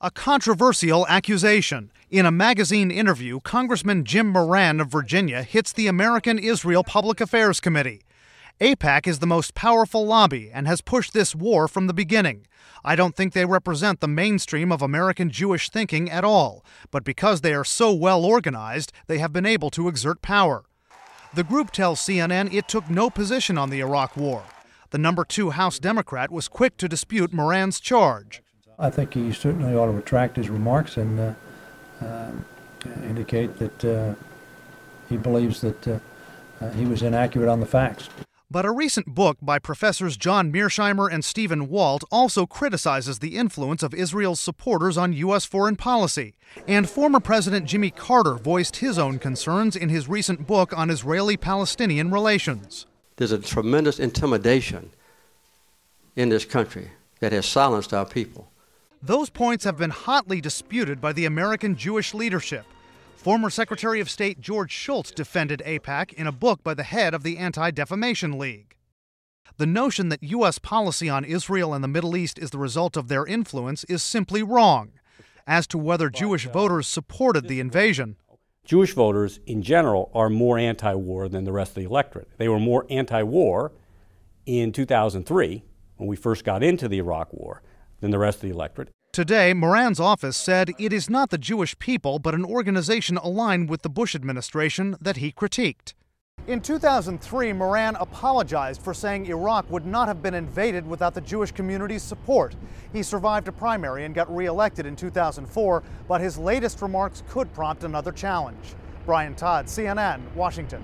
A controversial accusation. In a magazine interview, Congressman Jim Moran of Virginia hits the American-Israel Public Affairs Committee. AIPAC is the most powerful lobby and has pushed this war from the beginning. I don't think they represent the mainstream of American Jewish thinking at all, but because they are so well organized, they have been able to exert power. The group tells CNN it took no position on the Iraq War. The number 2 House Democrat was quick to dispute Moran's charge. I think he certainly ought to retract his remarks and indicate that he believes that he was inaccurate on the facts. But a recent book by Professors Walt Mearshimer and Stephen Walt also criticizes the influence of Israel's supporters on U.S. foreign policy. And former President Jimmy Carter voiced his own concerns in his recent book on Israeli-Palestinian relations. There's a tremendous intimidation in this country that has silenced our people. Those points have been hotly disputed by the American Jewish leadership. Former Secretary of State George Shultz defended AIPAC in a book by the head of the Anti-Defamation League. The notion that U.S. policy on Israel and the Middle East is the result of their influence is simply wrong. As to whether Jewish voters supported the invasion, Jewish voters in general are more anti-war than the rest of the electorate. They were more anti-war in 2003, when we first got into the Iraq War, than the rest of the electorate. Today, Moran's office said it is not the Jewish people, but an organization aligned with the Bush administration that he critiqued. In 2003, Moran apologized for saying Iraq would not have been invaded without the Jewish community's support. He survived a primary and got reelected in 2004, but his latest remarks could prompt another challenge. Brian Todd, CNN, Washington.